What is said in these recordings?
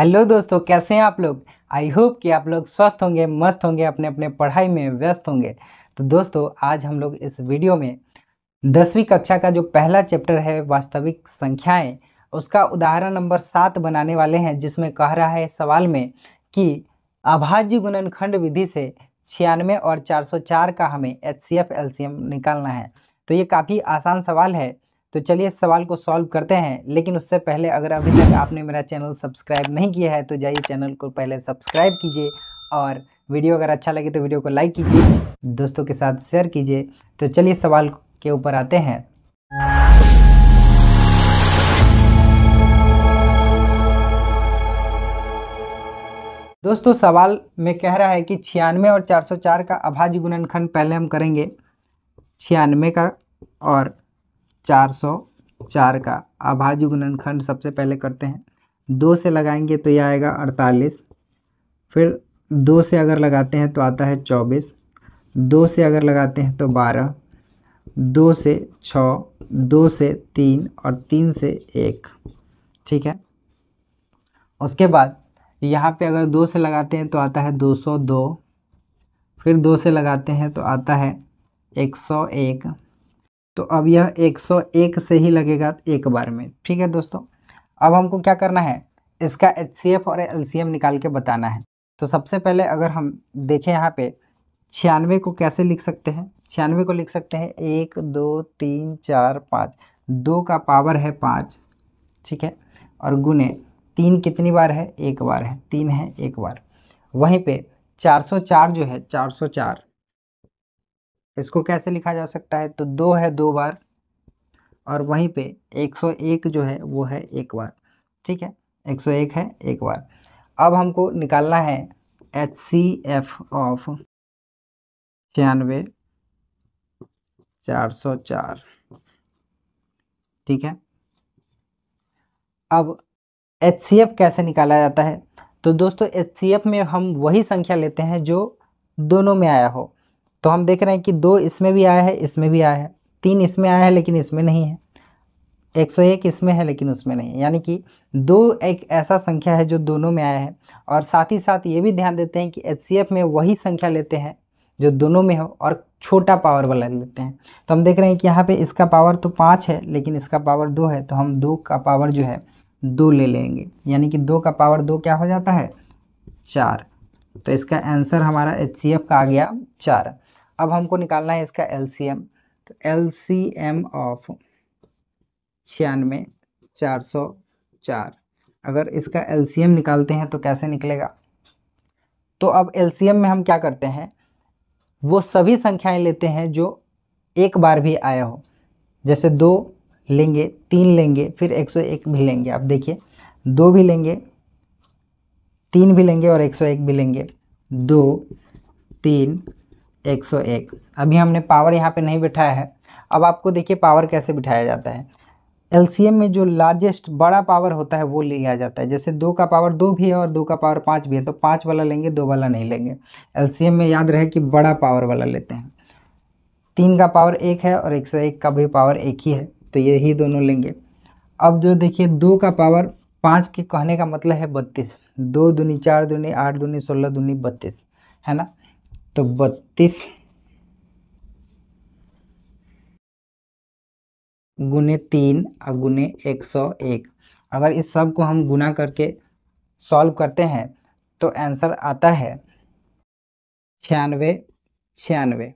Hello दोस्तों, कैसे हैं आप लोग। आई होप कि आप लोग स्वस्थ होंगे, मस्त होंगे, अपने अपने पढ़ाई में व्यस्त होंगे। तो दोस्तों, आज हम लोग इस वीडियो में 10वीं कक्षा का जो पहला चैप्टर है वास्तविक संख्याएं, उसका उदाहरण नंबर 7 बनाने वाले हैं, जिसमें कह रहा है सवाल में कि अभाज्य गुणनखंड विधि से 96 और 404 का हमें एचसीएफ एलसीएम निकालना है। तो ये काफ़ी आसान सवाल है। तो चलिए इस सवाल को सॉल्व करते हैं, लेकिन उससे पहले अगर अभी तक आपने मेरा चैनल सब्सक्राइब नहीं किया है तो जाइए चैनल को पहले सब्सक्राइब कीजिए, और वीडियो अगर अच्छा लगे तो वीडियो को लाइक कीजिए, दोस्तों के साथ शेयर कीजिए। तो चलिए सवाल के ऊपर आते हैं। दोस्तों, सवाल में कह रहा है कि 96 और 404 का अभाज्य गुणनखंड पहले हम करेंगे। 96 का और 404 का अभाज्य गुणनखंड सबसे पहले करते हैं। 2 से लगाएंगे तो यह आएगा 48, फिर 2 से अगर लगाते हैं तो आता है 24, 2 से अगर लगाते हैं तो 12, 2 से 6, 2 से 3 और 3 से 1। ठीक है, उसके बाद यहाँ पे अगर 2 से लगाते हैं तो आता है 202, फिर 2 से लगाते हैं तो आता है 101। तो अब यह 101 से ही लगेगा एक बार में। ठीक है दोस्तों, अब हमको क्या करना है, इसका एचसीएफ और एलसीएम निकाल के बताना है। तो सबसे पहले अगर हम देखें यहाँ पे 96 को कैसे लिख सकते हैं। 96 को लिख सकते हैं 1 2 3 4 5, 2 का पावर है 5। ठीक है, और गुने 3 कितनी बार है, एक बार है, 3 है एक बार। वहीं पे 404 जो है 404, इसको कैसे लिखा जा सकता है, तो 2 है 2 बार, और वहीं पे 101 जो है वो है एक बार। ठीक है, 101 है एक बार। अब हमको निकालना है एचसीएफ ऑफ 96 404। ठीक है, अब एचसीएफ कैसे निकाला जाता है, तो दोस्तों एचसीएफ में हम वही संख्या लेते हैं जो दोनों में आया हो। तो हम देख रहे हैं कि 2 इसमें भी आया है, इसमें भी आया है, 3 इसमें आया है लेकिन इसमें नहीं है, 101 इसमें है लेकिन उसमें नहीं है, यानी कि 2 एक ऐसा संख्या है जो दोनों में आया है। और साथ ही साथ ये भी ध्यान देते हैं कि एचसीएफ में वही संख्या लेते हैं जो दोनों में हो, और छोटा पावर वाला लेते हैं। तो हम देख रहे हैं कि यहाँ पे इसका पावर तो 5 है लेकिन इसका पावर 2 है, तो हम 2 का पावर जो है 2 ले लेंगे, यानी कि 2 का पावर 2 क्या हो जाता है, 4। तो इसका आंसर हमारा एचसीएफ का आ गया 4। अब हमको निकालना है इसका एलसीएम। तो एलसीएम ऑफ 96 404, अगर इसका एलसीएम निकालते हैं तो कैसे निकलेगा। तो अब एलसीएम में हम क्या करते हैं, वो सभी संख्याएं लेते हैं जो एक बार भी आया हो। जैसे 2 लेंगे, 3 लेंगे, फिर 101 भी लेंगे। आप देखिए 2 भी लेंगे, 3 भी लेंगे और 101 भी लेंगे। 2 3 101। अभी हमने पावर यहाँ पे नहीं बिठाया है। अब आपको देखिए पावर कैसे बिठाया जाता है। एलसीएम में जो लार्जेस्ट बड़ा पावर होता है वो लिया जाता है। जैसे 2 का पावर 2 भी है और 2 का पावर 5 भी है, तो 5 वाला लेंगे, 2 वाला नहीं लेंगे। एलसीएम में याद रहे कि बड़ा पावर वाला लेते हैं। 3 का पावर 1 है और 101 का भी पावर 1 ही है, तो यही दोनों लेंगे। अब जो देखिए 2 का पावर 5 के कहने का मतलब है 32। 2 दूनी 4 दूनी 8 दूनी 16 दूनी 32, है ना। तो 32 गुने 3 और गुने 101, अगर इस सब को हम गुना करके सॉल्व करते हैं तो आंसर आता है 96 96।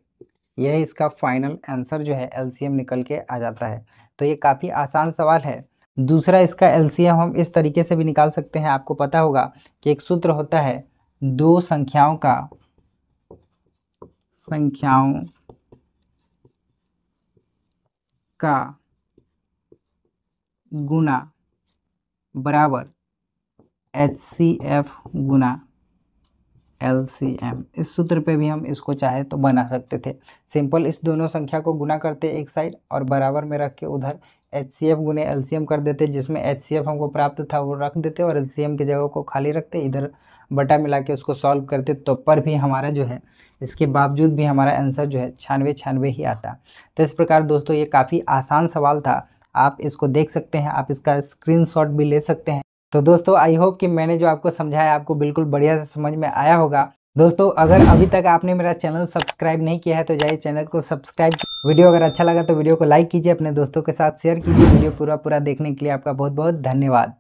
यह इसका फाइनल आंसर जो है एलसीएम निकल के आ जाता है। तो ये काफ़ी आसान सवाल है। दूसरा, इसका एलसीएम हम इस तरीके से भी निकाल सकते हैं। आपको पता होगा कि एक सूत्र होता है, दो संख्याओं का गुना बराबर एचसीएफ गुना एलसीएम। इस सूत्र पे भी हम इसको चाहे तो बना सकते थे। सिंपल इस दोनों संख्या को गुना करते एक साइड और बराबर में रख के उधर एचसीएफ गुने एलसीएम कर देते, जिसमें एचसीएफ हमको प्राप्त था वो रख देते और एलसीएम की जगह को खाली रखते, इधर बटा मिला के उसको सॉल्व करते, तो पर भी हमारा जो है इसके बावजूद भी हमारा आंसर जो है 96 96 ही आता। तो इस प्रकार दोस्तों ये काफ़ी आसान सवाल था। आप इसको देख सकते हैं, आप इसका स्क्रीनशॉट भी ले सकते हैं। तो दोस्तों आई होप कि मैंने जो आपको समझाया आपको बिल्कुल बढ़िया से समझ में आया होगा। दोस्तों अगर अभी तक आपने मेरा चैनल सब्सक्राइब नहीं किया है तो जाइए चैनल को सब्सक्राइब। वीडियो अगर अच्छा लगा तो वीडियो को लाइक कीजिए, अपने दोस्तों के साथ शेयर कीजिए। वीडियो पूरा देखने के लिए आपका बहुत बहुत धन्यवाद।